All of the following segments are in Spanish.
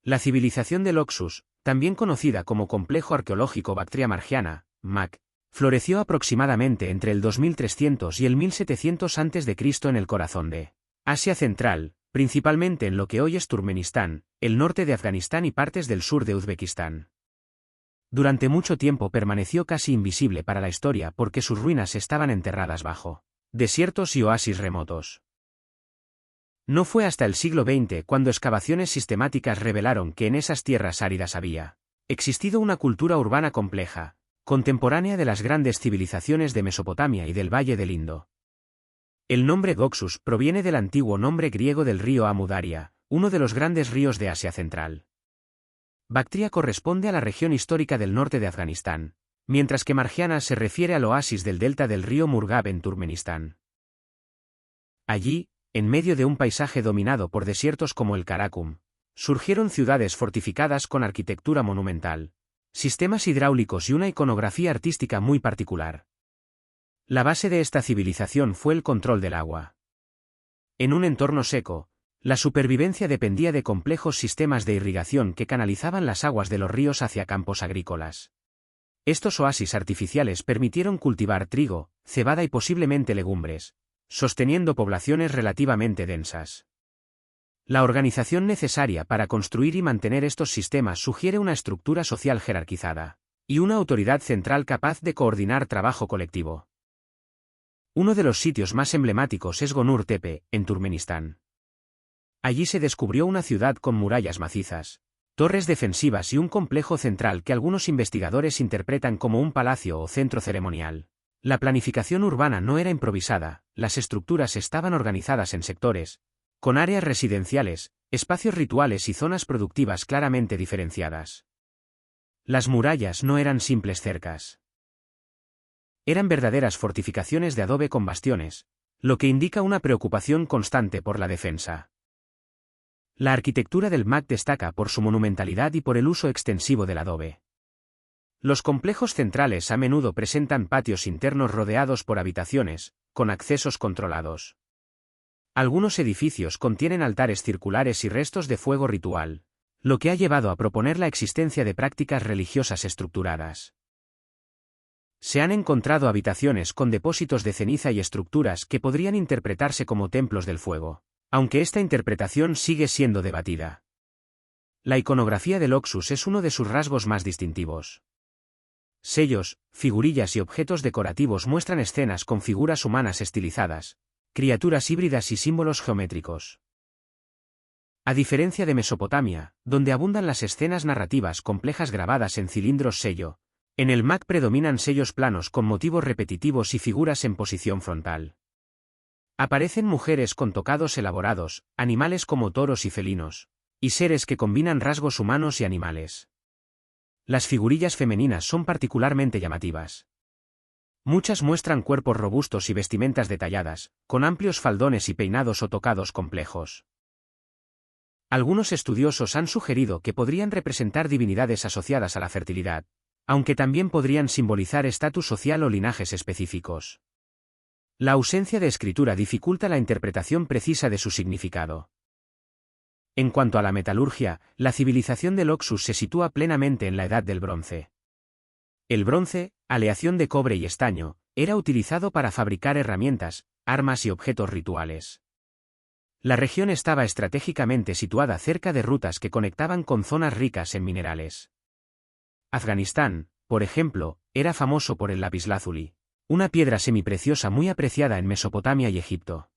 La civilización del Oxus, también conocida como Complejo Arqueológico Bactria Margiana, MAC, floreció aproximadamente entre el 2300 y el 1700 a.C. en el corazón de Asia Central, principalmente en lo que hoy es Turkmenistán, el norte de Afganistán y partes del sur de Uzbekistán. Durante mucho tiempo permaneció casi invisible para la historia porque sus ruinas estaban enterradas bajo desiertos y oasis remotos. No fue hasta el siglo XX cuando excavaciones sistemáticas revelaron que en esas tierras áridas había existido una cultura urbana compleja, contemporánea de las grandes civilizaciones de Mesopotamia y del Valle del Indo. El nombre Oxus proviene del antiguo nombre griego del río Amu Daria, uno de los grandes ríos de Asia Central. Bactria corresponde a la región histórica del norte de Afganistán, mientras que Margiana se refiere al oasis del delta del río Murghab en Turkmenistán. Allí, en medio de un paisaje dominado por desiertos como el Karakum, surgieron ciudades fortificadas con arquitectura monumental, sistemas hidráulicos y una iconografía artística muy particular. La base de esta civilización fue el control del agua. En un entorno seco, la supervivencia dependía de complejos sistemas de irrigación que canalizaban las aguas de los ríos hacia campos agrícolas. Estos oasis artificiales permitieron cultivar trigo, cebada y posiblemente legumbres, sosteniendo poblaciones relativamente densas. La organización necesaria para construir y mantener estos sistemas sugiere una estructura social jerarquizada y una autoridad central capaz de coordinar trabajo colectivo. Uno de los sitios más emblemáticos es Gonur Tepe, en Turkmenistán. Allí se descubrió una ciudad con murallas macizas, torres defensivas y un complejo central que algunos investigadores interpretan como un palacio o centro ceremonial. La planificación urbana no era improvisada, las estructuras estaban organizadas en sectores, con áreas residenciales, espacios rituales y zonas productivas claramente diferenciadas. Las murallas no eran simples cercas. Eran verdaderas fortificaciones de adobe con bastiones, lo que indica una preocupación constante por la defensa. La arquitectura del MAC destaca por su monumentalidad y por el uso extensivo del adobe. Los complejos centrales a menudo presentan patios internos rodeados por habitaciones, con accesos controlados. Algunos edificios contienen altares circulares y restos de fuego ritual, lo que ha llevado a proponer la existencia de prácticas religiosas estructuradas. Se han encontrado habitaciones con depósitos de ceniza y estructuras que podrían interpretarse como templos del fuego, aunque esta interpretación sigue siendo debatida. La iconografía del Oxus es uno de sus rasgos más distintivos. Sellos, figurillas y objetos decorativos muestran escenas con figuras humanas estilizadas, criaturas híbridas y símbolos geométricos. A diferencia de Mesopotamia, donde abundan las escenas narrativas complejas grabadas en cilindros sello, en el MAC predominan sellos planos con motivos repetitivos y figuras en posición frontal. Aparecen mujeres con tocados elaborados, animales como toros y felinos, y seres que combinan rasgos humanos y animales. Las figurillas femeninas son particularmente llamativas. Muchas muestran cuerpos robustos y vestimentas detalladas, con amplios faldones y peinados o tocados complejos. Algunos estudiosos han sugerido que podrían representar divinidades asociadas a la fertilidad, aunque también podrían simbolizar estatus social o linajes específicos. La ausencia de escritura dificulta la interpretación precisa de su significado. En cuanto a la metalurgia, la civilización del Oxus se sitúa plenamente en la Edad del Bronce. El bronce, aleación de cobre y estaño, era utilizado para fabricar herramientas, armas y objetos rituales. La región estaba estratégicamente situada cerca de rutas que conectaban con zonas ricas en minerales. Afganistán, por ejemplo, era famoso por el lapislázuli, una piedra semipreciosa muy apreciada en Mesopotamia y Egipto.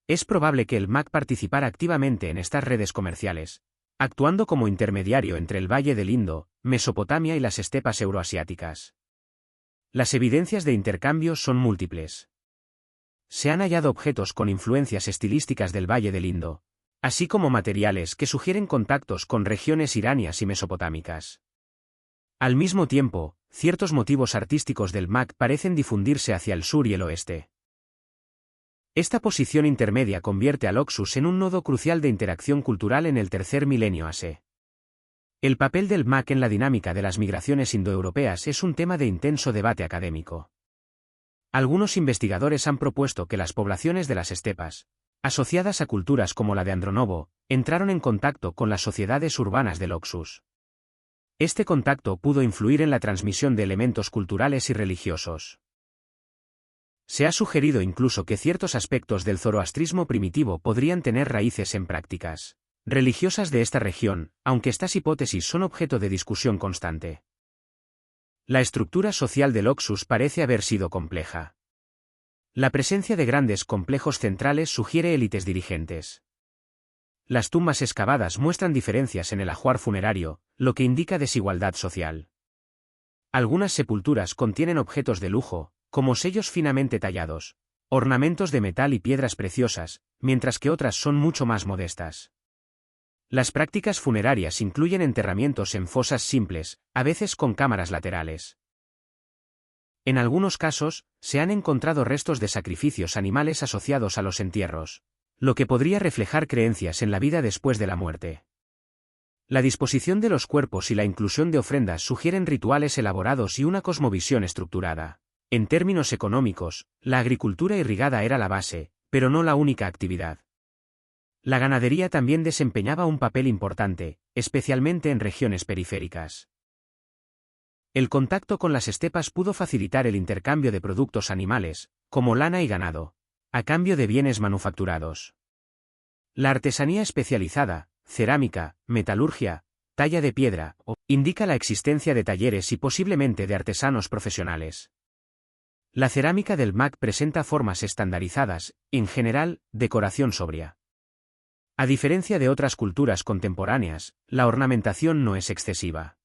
Es probable que el MAC participara activamente en estas redes comerciales, actuando como intermediario entre el Valle del Indo, Mesopotamia y las estepas euroasiáticas. Las evidencias de intercambio son múltiples. Se han hallado objetos con influencias estilísticas del Valle del Indo, así como materiales que sugieren contactos con regiones iranias y mesopotámicas. Al mismo tiempo, ciertos motivos artísticos del MAC parecen difundirse hacia el sur y el oeste. Esta posición intermedia convierte al Oxus en un nodo crucial de interacción cultural en el tercer milenio A.C. El papel del MAC en la dinámica de las migraciones indoeuropeas es un tema de intenso debate académico. Algunos investigadores han propuesto que las poblaciones de las estepas, asociadas a culturas como la de Andronovo, entraron en contacto con las sociedades urbanas del Oxus. Este contacto pudo influir en la transmisión de elementos culturales y religiosos. Se ha sugerido incluso que ciertos aspectos del zoroastrismo primitivo podrían tener raíces en prácticas religiosas de esta región, aunque estas hipótesis son objeto de discusión constante. La estructura social del Oxus parece haber sido compleja. La presencia de grandes complejos centrales sugiere élites dirigentes. Las tumbas excavadas muestran diferencias en el ajuar funerario, lo que indica desigualdad social. Algunas sepulturas contienen objetos de lujo, como sellos finamente tallados, ornamentos de metal y piedras preciosas, mientras que otras son mucho más modestas. Las prácticas funerarias incluyen enterramientos en fosas simples, a veces con cámaras laterales. En algunos casos, se han encontrado restos de sacrificios animales asociados a los entierros, lo que podría reflejar creencias en la vida después de la muerte. La disposición de los cuerpos y la inclusión de ofrendas sugieren rituales elaborados y una cosmovisión estructurada. En términos económicos, la agricultura irrigada era la base, pero no la única actividad. La ganadería también desempeñaba un papel importante, especialmente en regiones periféricas. El contacto con las estepas pudo facilitar el intercambio de productos animales, como lana y ganado, a cambio de bienes manufacturados. La artesanía especializada, cerámica, metalurgia, talla de piedra, indica la existencia de talleres y posiblemente de artesanos profesionales. La cerámica del MAC presenta formas estandarizadas, en general, decoración sobria. A diferencia de otras culturas contemporáneas, la ornamentación no es excesiva.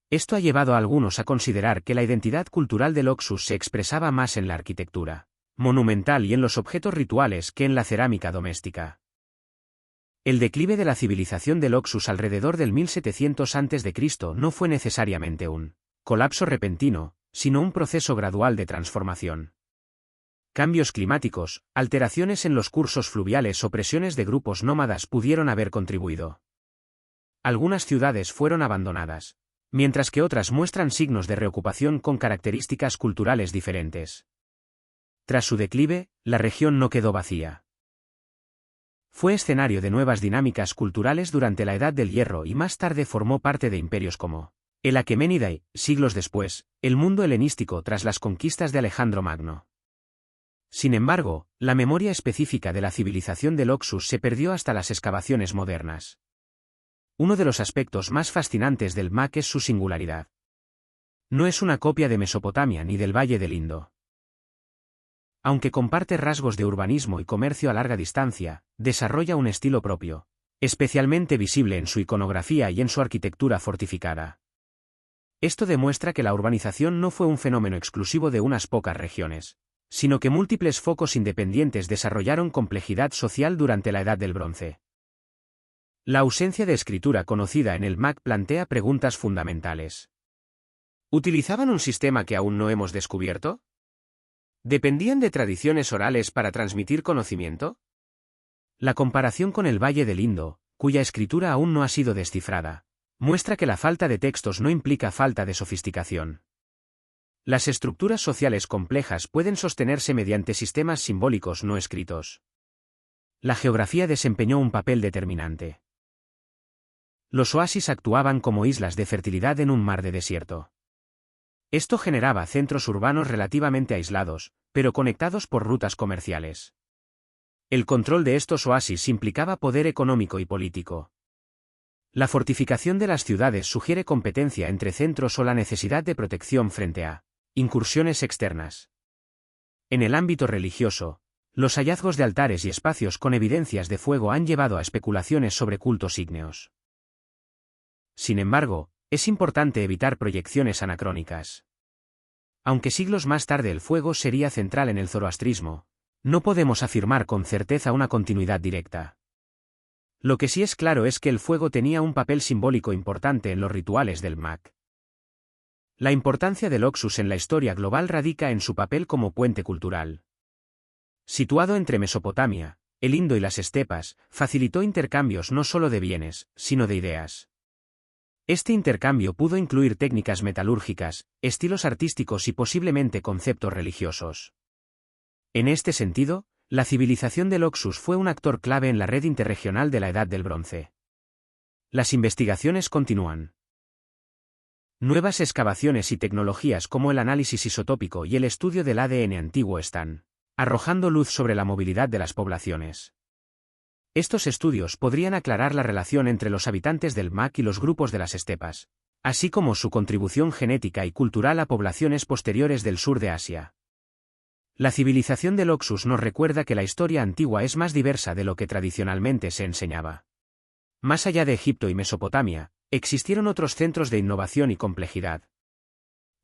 Esto ha llevado a algunos a considerar que la identidad cultural del Oxus se expresaba más en la arquitectura monumental y en los objetos rituales que en la cerámica doméstica. El declive de la civilización del Oxus alrededor del 1700 a.C. no fue necesariamente un colapso repentino, sino un proceso gradual de transformación. Cambios climáticos, alteraciones en los cursos fluviales o presiones de grupos nómadas pudieron haber contribuido. Algunas ciudades fueron abandonadas, mientras que otras muestran signos de reocupación con características culturales diferentes. Tras su declive, la región no quedó vacía. Fue escenario de nuevas dinámicas culturales durante la Edad del Hierro y más tarde formó parte de imperios como el Aqueménida y, siglos después, el mundo helenístico tras las conquistas de Alejandro Magno. Sin embargo, la memoria específica de la civilización del Oxus se perdió hasta las excavaciones modernas. Uno de los aspectos más fascinantes del MAC es su singularidad. No es una copia de Mesopotamia ni del Valle del Indo. Aunque comparte rasgos de urbanismo y comercio a larga distancia, desarrolla un estilo propio, especialmente visible en su iconografía y en su arquitectura fortificada. Esto demuestra que la urbanización no fue un fenómeno exclusivo de unas pocas regiones, sino que múltiples focos independientes desarrollaron complejidad social durante la Edad del Bronce. La ausencia de escritura conocida en el MAC plantea preguntas fundamentales. ¿Utilizaban un sistema que aún no hemos descubierto? ¿Dependían de tradiciones orales para transmitir conocimiento? La comparación con el Valle del Indo, cuya escritura aún no ha sido descifrada, muestra que la falta de textos no implica falta de sofisticación. Las estructuras sociales complejas pueden sostenerse mediante sistemas simbólicos no escritos. La geografía desempeñó un papel determinante. Los oasis actuaban como islas de fertilidad en un mar de desierto. Esto generaba centros urbanos relativamente aislados, pero conectados por rutas comerciales. El control de estos oasis implicaba poder económico y político. La fortificación de las ciudades sugiere competencia entre centros o la necesidad de protección frente a incursiones externas. En el ámbito religioso, los hallazgos de altares y espacios con evidencias de fuego han llevado a especulaciones sobre cultos ígneos. Sin embargo, es importante evitar proyecciones anacrónicas. Aunque siglos más tarde el fuego sería central en el zoroastrismo, no podemos afirmar con certeza una continuidad directa. Lo que sí es claro es que el fuego tenía un papel simbólico importante en los rituales del MAC. La importancia del Oxus en la historia global radica en su papel como puente cultural. Situado entre Mesopotamia, el Indo y las estepas, facilitó intercambios no solo de bienes, sino de ideas. Este intercambio pudo incluir técnicas metalúrgicas, estilos artísticos y posiblemente conceptos religiosos. En este sentido, La civilización del Oxus fue un actor clave en la red interregional de la Edad del Bronce. Las investigaciones continúan. Nuevas excavaciones y tecnologías como el análisis isotópico y el estudio del ADN antiguo están arrojando luz sobre la movilidad de las poblaciones. Estos estudios podrían aclarar la relación entre los habitantes del MAC y los grupos de las estepas, así como su contribución genética y cultural a poblaciones posteriores del sur de Asia. La civilización del Oxus nos recuerda que la historia antigua es más diversa de lo que tradicionalmente se enseñaba. Más allá de Egipto y Mesopotamia, existieron otros centros de innovación y complejidad.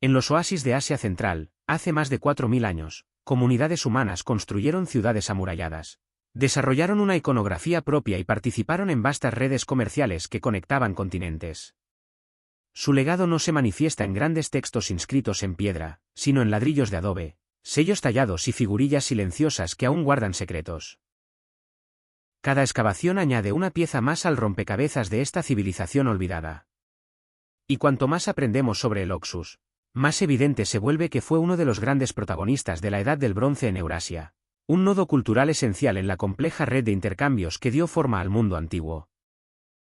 En los oasis de Asia Central, hace más de 4000 años, comunidades humanas construyeron ciudades amuralladas, desarrollaron una iconografía propia y participaron en vastas redes comerciales que conectaban continentes. Su legado no se manifiesta en grandes textos inscritos en piedra, sino en ladrillos de adobe, sellos tallados y figurillas silenciosas que aún guardan secretos. Cada excavación añade una pieza más al rompecabezas de esta civilización olvidada. Y cuanto más aprendemos sobre el Oxus, más evidente se vuelve que fue uno de los grandes protagonistas de la Edad del Bronce en Eurasia, un nodo cultural esencial en la compleja red de intercambios que dio forma al mundo antiguo.